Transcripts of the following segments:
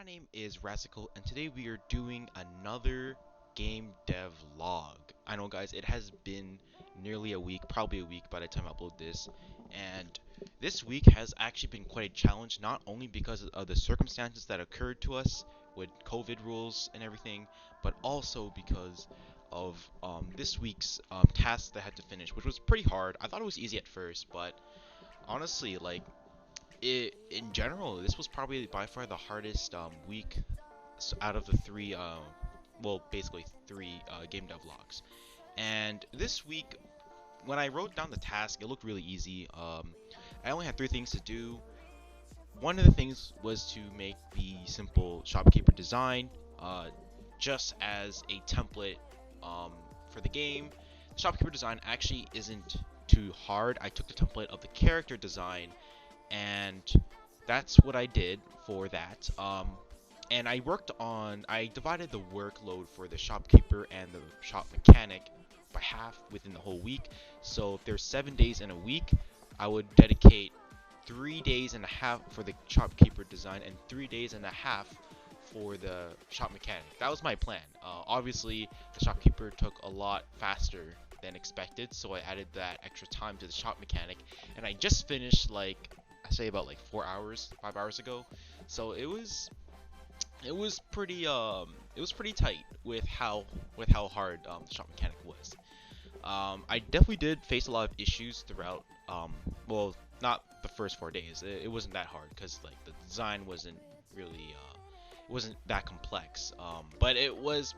my name is Razical, and today we are doing another game dev log. I know, guys, it has been nearly a week, probably a week by the time I upload this, and this week has actually been quite a challenge, not only because of the circumstances that occurred to us with COVID rules and everything, but also because of this week's task that I had to finish, which was pretty hard. I thought it was easy at first, but honestly, like, in general, this was probably by far the hardest week out of the three, well, basically three game dev logs. And this week, when I wrote down the task, it looked really easy. I only had three things to do. One of the things was to make the simple shopkeeper design, just as a template for the game. The shopkeeper design actually isn't too hard. I took the template of the character design, and that's what I did for that. And I divided the workload for the shopkeeper and the shop mechanic by half within the whole week. So if there's 7 days in a week, I would dedicate 3 days and a half for the shopkeeper design and 3 days and a half for the shop mechanic. That was my plan. Obviously, the shopkeeper took a lot faster than expected, so I added that extra time to the shop mechanic, and I just finished, like, I say about like 4 hours, 5 hours ago. So it was pretty tight with how hard the shop mechanic was. I definitely did face a lot of issues throughout. Well, not the first 4 days. It wasn't that hard because like the design wasn't really it wasn't that complex. But it was,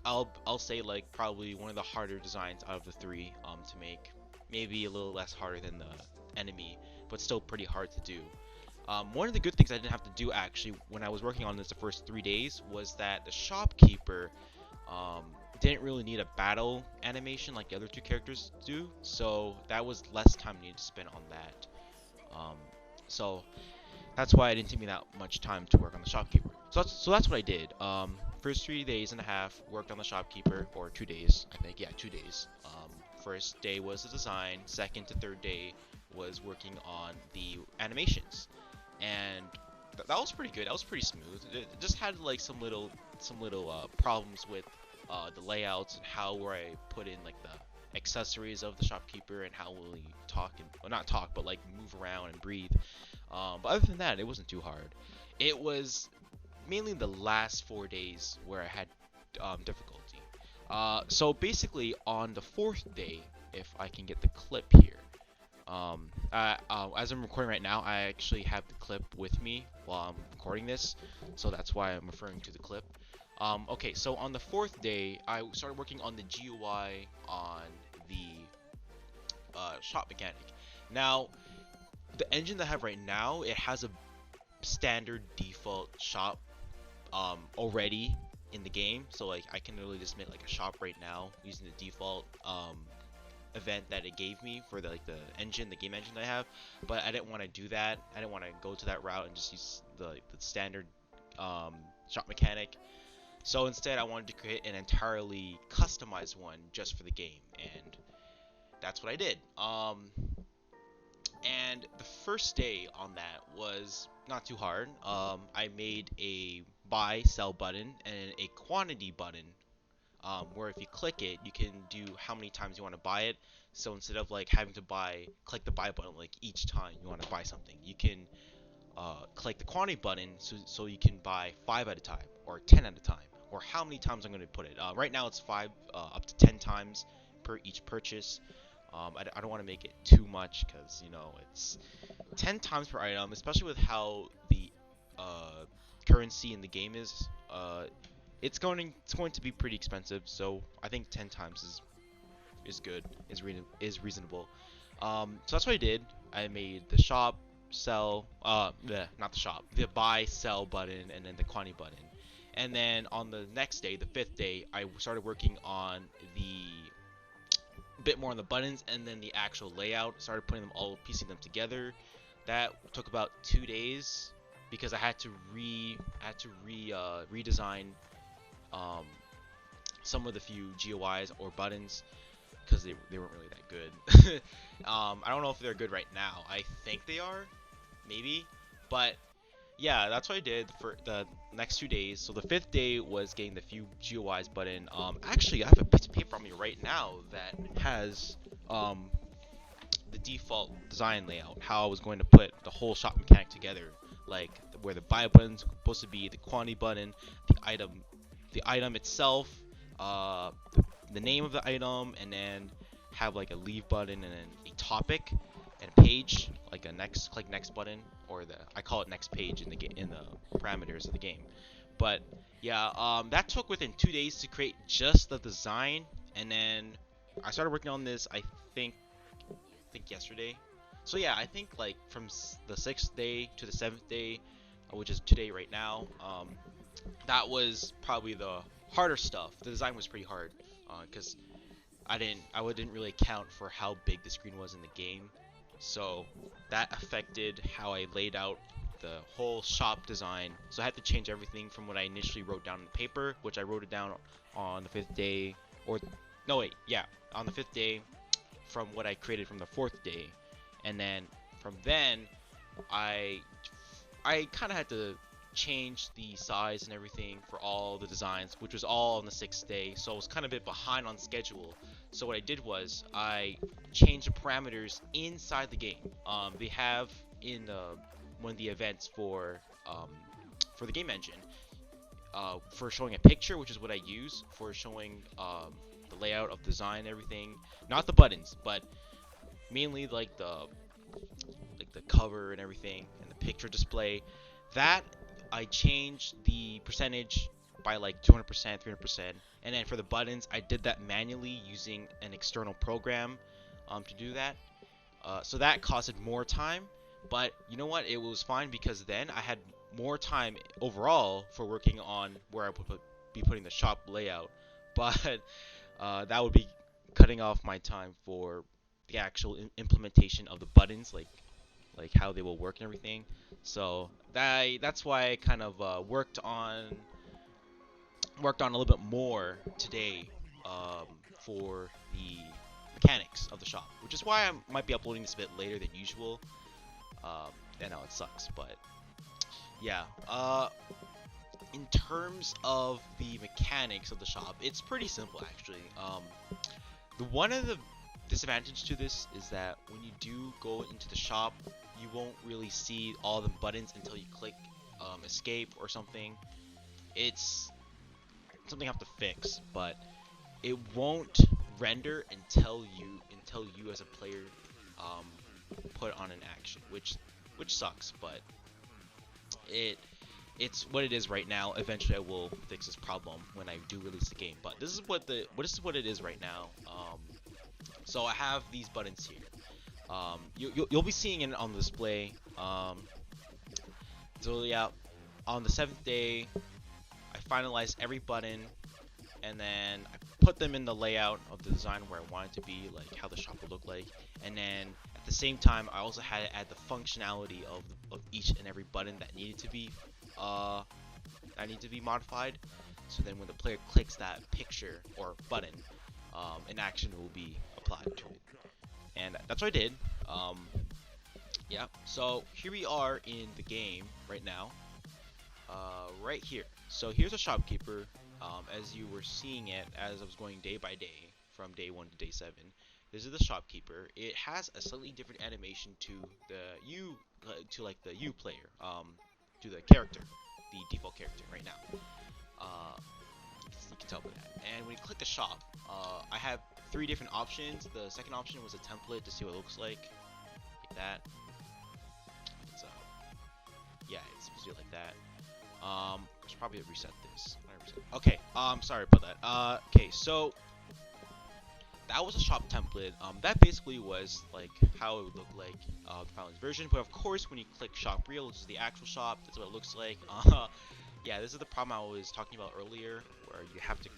I'll say, like, probably one of the harder designs out of the three to make. Maybe a little less harder than the enemy, but still pretty hard to do. One of the good things I didn't have to do actually when I was working on this the first 3 days was that the shopkeeper didn't really need a battle animation like the other two characters do, so that was less time needed to spend on that. So that's why it didn't take me that much time to work on the shopkeeper. So that's what I did. First 3 days and a half worked on the shopkeeper, or 2 days, I think. Yeah, 2 days. First day was the design. Second to third day was working on the animations, and that was pretty good. That was pretty smooth. It just had like some little problems with the layouts and how where I put in like the accessories of the shopkeeper and how will he talk and, well, not talk, but like move around and breathe. But other than that, it wasn't too hard. It was mainly the last 4 days where I had difficulty. So basically, on the fourth day, if I can get the clip here, as I'm recording right now, I actually have the clip with me while I'm recording this, so that's why I'm referring to the clip. Okay, so on the fourth day, I started working on the GUI on the shop mechanic. Now, the engine that I have right now, it has a standard default shop already in the game, so like I can literally just make like a shop right now using the default event that it gave me for the game engine that I have. But I didn't want to do that. I didn't want to go to that route and just use the standard shop mechanic. So instead, I wanted to create an entirely customized one just for the game, and that's what I did. And the first day on that was not too hard. I made a buy sell button and a quantity button, where if you click it, you can do how many times you want to buy it. So instead of like having to click the buy button like each time you want to buy something, you can click the quantity button so you can buy 5 at a time or 10 at a time, or how many times I'm going to put it. Right now it's 5 up to 10 times per each purchase. I don't want to make it too much because, you know, it's 10 times per item, especially with how the currency in the game is. It's going to be pretty expensive, so I think 10 times is good, is reasonable. So that's what I did. I made the shop, sell, not the shop, the buy, sell button, and then the quantity button. And then on the next day, the fifth day, I started working on bit more on the buttons and then the actual layout. Started putting them all, piecing them together. That took about 2 days because I had to redesign some of the few GUIs or buttons because they weren't really that good. I don't know if they're good right now. I think they are, maybe, but yeah, that's what I did for the next 2 days. So the fifth day was getting the Phew GUIs button. Actually, I have a piece of paper on me right now that has um the default design layout, how I was going to put the whole shop mechanic together, like where the buy button's supposed to be, the quantity button, the item itself, the name of the item, and then have like a leave button and then a topic and a page, like a next click next button, or the I call it next page in the in the parameters of the game. But yeah, that took within 2 days to create just the design, and then I started working on this. I think yesterday. So yeah, I think like from the sixth day to the seventh day, which is today right now, that was probably the harder stuff. The design was pretty hard because I didn't really account for how big the screen was in the game, so that affected how I laid out the whole shop design. So I had to change everything from what I initially wrote down on the paper, which I wrote it down on the fifth day, or no wait, yeah, on the fifth day from what I created from the fourth day, and then from then I I kind of had to change the size and everything for all the designs, which was all on the sixth day. So I was kind of a bit behind on schedule. So what I did was I changed the parameters inside the game. They have in one of the events for the game engine for showing a picture, which is what I use for showing the layout of design and everything. Not the buttons, but mainly like the cover and everything and the picture display. That I changed the percentage by like 200%, 300%, and then for the buttons, I did that manually using an external program to do that. So that costed more time, but you know what? It was fine because then I had more time overall for working on where I would be putting the shop layout. But that would be cutting off my time for the actual implementation of the buttons, like how they will work and everything. So that's why I kind of worked on a little bit more today for the mechanics of the shop, which is why I might be uploading this a bit later than usual. I know it sucks, but yeah. In terms of the mechanics of the shop, it's pretty simple actually. The one of the disadvantage to this is that when you do go into the shop, you won't really see all the buttons until you click escape or something. It's something I have to fix, but it won't render until you as a player um, put on an action, which sucks, but it it's what it is right now. Eventually, I will fix this problem when I do release the game. But this is what it is right now. So I have these buttons here. You'll be seeing it on the display. So yeah, on the seventh day, I finalized every button, and then I put them in the layout of the design where I want it to be, like how the shop would look like. And then at the same time, I also had to add the functionality of each and every button uh, that need to be modified. So then when the player clicks that picture or button, an action will be applied to it. And that's what I did. Yeah. So here we are in the game right now. Right here. So here's a shopkeeper. As you were seeing it as I was going day by day from day 1 to day 7. This is the shopkeeper. It has a slightly different animation to like the U player, to the character, the default character right now. Uh, you can tell by that. And when you click the shop, I have 3 different options. The second option was a template to see what it looks like that. It's yeah, it's supposed to be like that. I should probably reset this. Okay, sorry about that. Okay, so that was a shop template. That basically was like how it would look like the final version. But of course, when you click shop real, which is the actual shop, that's what it looks like. Yeah, this is the problem I was talking about earlier, where you have to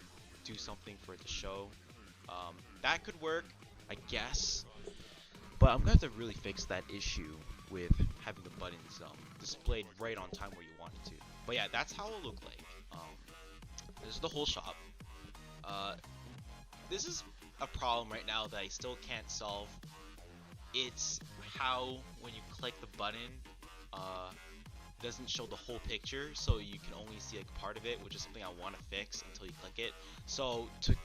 do something for it to show. That could work, I guess, but I'm gonna have to really fix that issue with having the buttons displayed right on time where you want it to. But yeah, that's how it'll look like. This is the whole shop. This is a problem right now that I still can't solve. It's how when you click the button, doesn't show the whole picture, so you can only see like part of it, which is something I want to fix until you click it. So to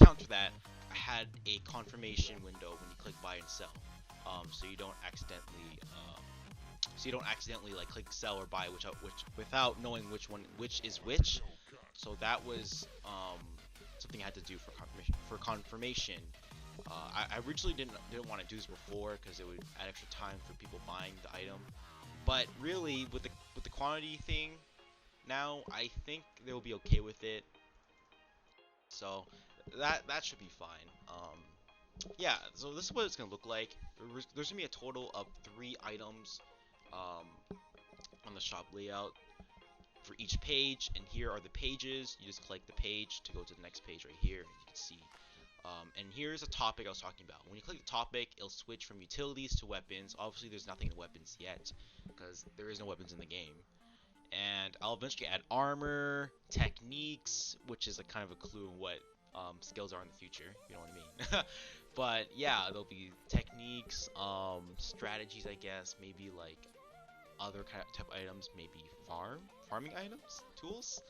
counter that, I had a confirmation window when you click buy and sell, so you don't accidentally like click sell or buy, which without knowing which is which. So that was something I had to do for confirmation. I originally didn't want to do this before because it would add extra time for people buying the item. But really, with the quantity thing, now I think they'll be okay with it. So that should be fine. Yeah. So this is what it's gonna look like. There's gonna be a total of 3 items um, on the shop layout for each page, and here are the pages. You just click the page to go to the next page right here. You can see. And here's a topic I was talking about. When you click the topic, it'll switch from utilities to weapons. Obviously, there's nothing in weapons yet, because there is no weapons in the game. And I'll eventually add armor, techniques, which is a kind of a clue in what skills are in the future, you know what I mean. But yeah, there'll be techniques, strategies, I guess, maybe like other kind of type items, maybe farming items, tools.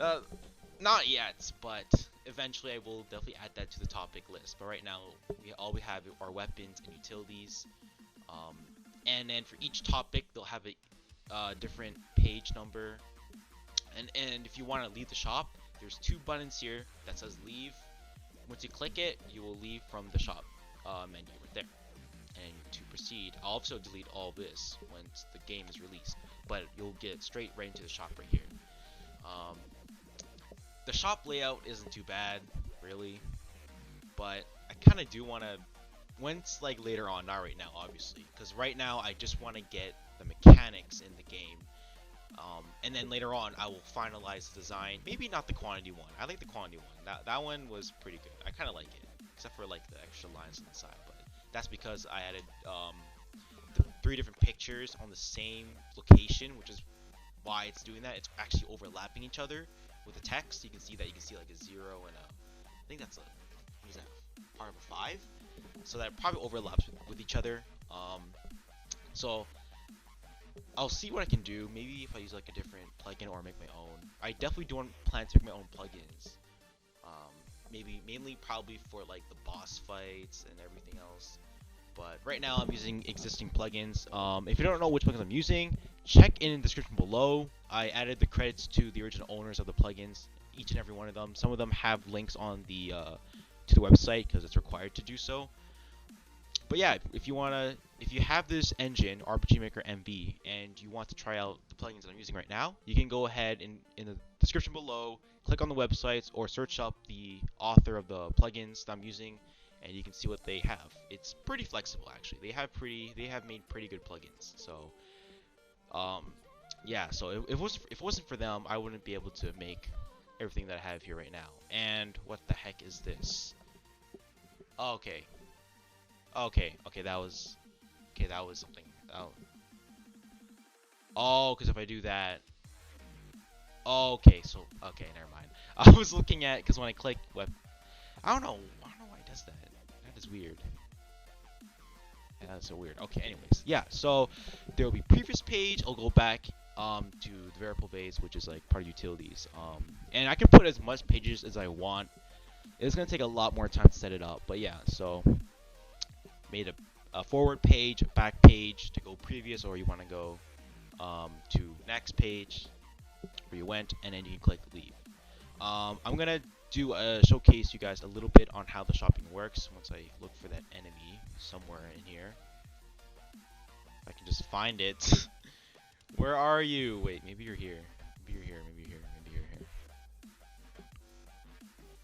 Uh, Not yet, but eventually I will definitely add that to the topic list. But right now, all we have are weapons and utilities. Um, and then for each topic, they'll have a different page number. And if you want to leave the shop, there's 2 buttons here that says leave. Once you click it, you will leave from the shop menu right there. And to proceed, I'll also delete all this once the game is released, but you'll get straight right into the shop right here. The shop layout isn't too bad, really, but I kind of do want to, once like later on, not right now, obviously, because right now I just want to get the mechanics in the game, and then later on I will finalize the design. Maybe not the quantity one. I like the quantity one. That one was pretty good. I kind of like it, except for like the extra lines on the side, but that's because I added the 3 different pictures on the same location, which is why it's doing that. It's actually overlapping each other with the text. You can see like a 0 and I think that's what is that, part of a 5? So that probably overlaps with each other. So I'll see what I can do. Maybe if I use like a different plugin or make my own. I definitely don't plan to make my own plugins. Maybe mainly probably for like the boss fights and everything else. But right now I'm using existing plugins. If you don't know which plugins I'm using, check in the description below. I added the credits to the original owners of the plugins, each and every one of them. Some of them have links on the to the website because it's required to do so. But yeah, if you have this engine, RPG Maker MV, and you want to try out the plugins that I'm using right now, you can go ahead in the description below, click on the websites, or search up the author of the plugins that I'm using, and you can see what they have. It's pretty flexible, actually. They have made pretty good plugins. So, yeah. So if it wasn't for them, I wouldn't be able to make everything that I have here right now. And what the heck is this? Oh, okay. Okay, that was something. Oh, because if I do that, okay, never mind. I was looking at, because when I click web, I don't know why it does that. That is weird. Yeah, that's so weird. Okay, anyways, yeah. So there will be previous page. I'll go back to the variable base, which is like part of utilities. And I can put as much pages as I want. It's gonna take a lot more time to set it up, but yeah. So made a forward page, a back page to go previous, or you want to go to next page where you went, and then you can click leave. I'm gonna showcase you guys a little bit on how the shopping works once I look for that enemy somewhere in here. If I can just find it. Where are you? Wait, maybe you're here. Maybe you're here. Maybe you're here. Maybe you're here.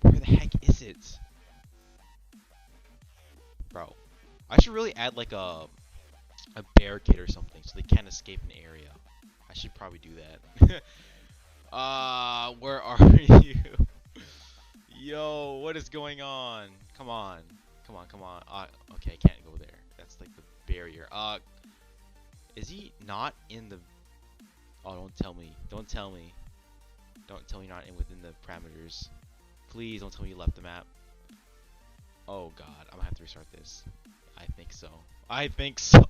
Where the heck is it? Bro, I should really add like a barricade or something so they can't escape an area. I should probably do that. Where are you? Yo, what is going on? Come on. Okay, I can't go there. That's like the barrier. Is he not in the... Oh, don't tell me. Don't tell me you're not within the parameters. Please don't tell me you left the map. Oh god, I'm gonna have to restart this. I think so.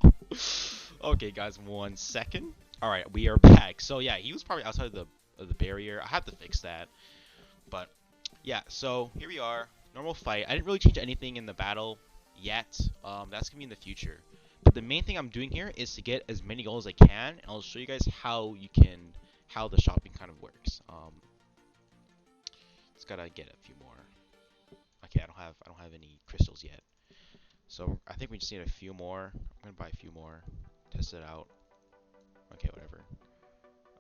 Okay, guys, 1 second. All right, we are back. So yeah, he was probably outside of the barrier. I have to fix that. But yeah, so here we are. Normal fight. I didn't really change anything in the battle yet. That's gonna be in the future. But the main thing I'm doing here is to get as many goals as I can, and I'll show you guys how the shopping kind of works. Just gotta get a few more. Okay, I don't have any crystals yet. So I think we just need a few more. I'm gonna buy a few more, test it out. Okay, whatever.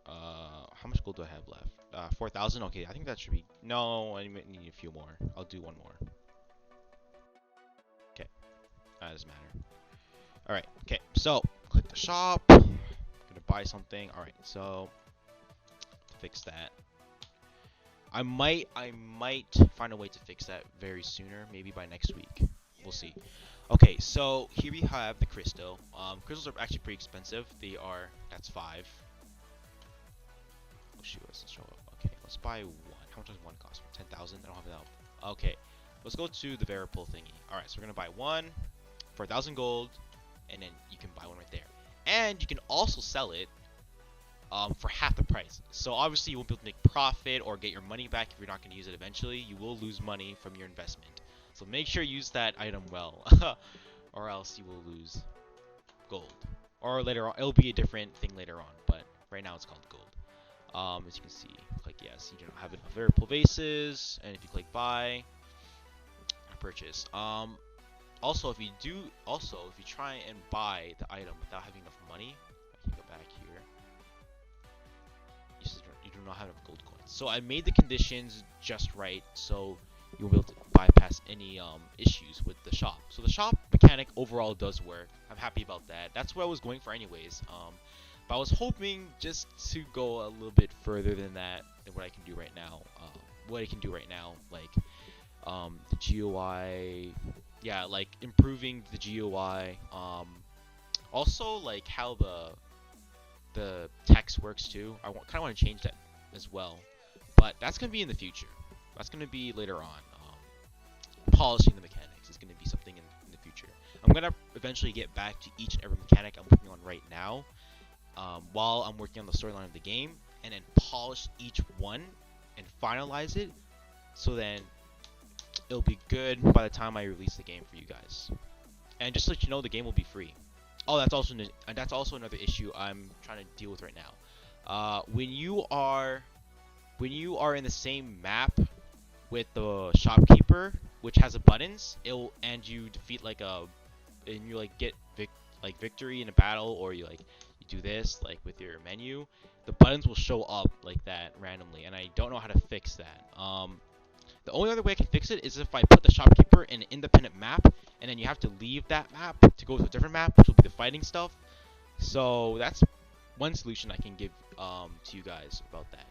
How much gold do I have left? 4,000. Okay, I think that should be. No, I need a few more. I'll do one more. Okay, that doesn't matter. All right. Okay, so click the shop. Gonna buy something. All right, so fix that. I might find a way to fix that very sooner. Maybe by next week. We'll see. Okay, so here we have the crystal. Crystals are actually pretty expensive. They are. That's 5. Oh shoot, let's show up. Okay, let's buy one. How much does one cost? 10,000? I don't have that. Okay, let's go to the variable thingy. Alright, so we're gonna buy one for 1,000 gold, and then you can buy one right there. And you can also sell it for half the price. So obviously you won't be able to make profit or get your money back if you're not going to use it eventually. You will lose money from your investment. So make sure you use that item well, or else you will lose gold. Or later on, it'll be a different thing later on, but right now it's called gold. As you can see, click yes. You don't have enough variable vases, and if you click buy, purchase. Also, if you try and buy the item without having enough money, I can go back here. You do not have enough gold coins. So I made the conditions just right, so you'll be able to bypass any issues with the shop. So the shop mechanic overall does work. I'm happy about that. That's what I was going for anyways. But I was hoping just to go a little bit further than that, than what I can do right now. Like the GUI, yeah, like improving the GUI. Also like how the text works too. I kind of want to change that as well, but that's gonna be in the future. That's gonna be later on. Polishing the mechanics is gonna be something in the future. I'm gonna eventually get back to each and every mechanic I'm working on right now, while I'm working on the storyline of the game, and then polish each one and finalize it, so then it'll be good by the time I release the game for you guys. And just to let you know, the game will be free. Oh, that's also another issue I'm trying to deal with right now. When you are in the same map with the shopkeeper, which has a buttons, and you defeat and you get victory in a battle, or you do this with your menu, the buttons will show up like that randomly, and I don't know how to fix that. The only other way I can fix it is if I put the shopkeeper in an independent map, and then you have to leave that map to go to a different map, which will be the fighting stuff. So that's one solution I can give to you guys about that,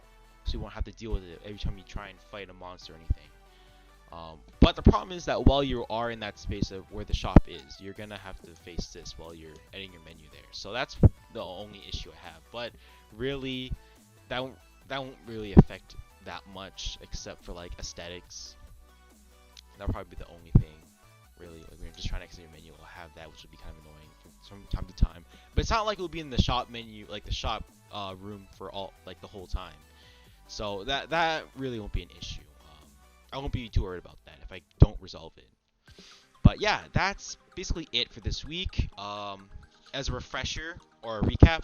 so you won't have to deal with it every time you try and fight a monster or anything. But the problem is that while you are in that space of where the shop is, you're gonna have to face this while you're editing your menu there. So that's the only issue I have. But really, that won't really affect that much, except for aesthetics. That'll probably be the only thing, really. When you're just trying to exit your menu, it'll have that, which will be kind of annoying from time to time. But it's not like it'll be in the shop menu, the shop room for all the whole time. So that really won't be an issue. I won't be too worried about that if I don't resolve it. But yeah, that's basically it for this week. As a refresher or a recap,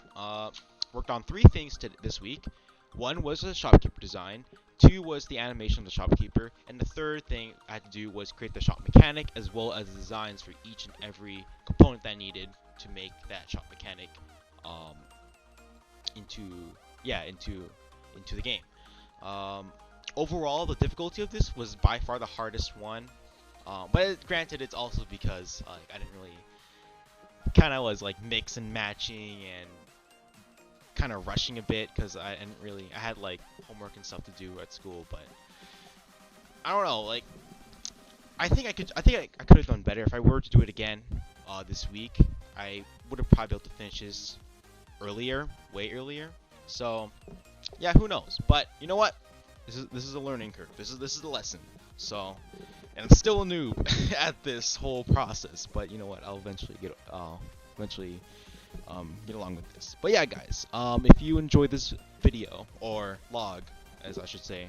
worked on 3 things this week. 1 was the shopkeeper design, 2 was the animation of the shopkeeper, and the 3rd thing I had to do was create the shop mechanic, as well as the designs for each and every component that I needed to make that shop mechanic into the game. Overall, the difficulty of this was by far the hardest one, but granted, it's also because I didn't really, kind of was mix and matching and kind of rushing a bit, because I had homework and stuff to do at school. But I don't know, I think I could have done better. If I were to do it again this week, I would have probably been able to finish this way earlier. So yeah, who knows? But you know what? This is a learning curve. This is the lesson. So, and I'm still a noob at this whole process. But you know what? I'll eventually get along with this. But yeah, guys, if you enjoyed this video or log, as I should say,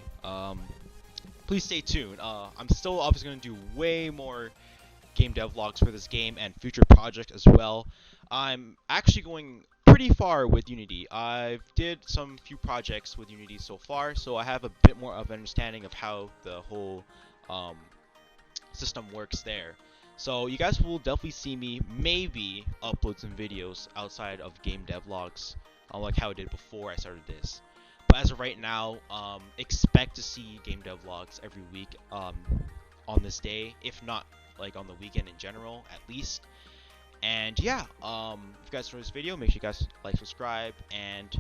please stay tuned. I'm still obviously going to do way more game dev vlogs for this game and future projects as well. I'm actually going pretty far with Unity. I've did some few projects with Unity so far, so I have a bit more of an understanding of how the whole um, system works there. So you guys will definitely see me maybe upload some videos outside of game dev logs, like how I did before I started this. But as of right now, expect to see game dev logs every week on this day, if not like on the weekend in general, at least. And yeah, if you guys enjoyed this video, make sure you guys like, subscribe, and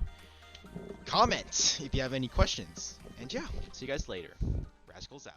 comment if you have any questions. And yeah, see you guys later. Rascals out.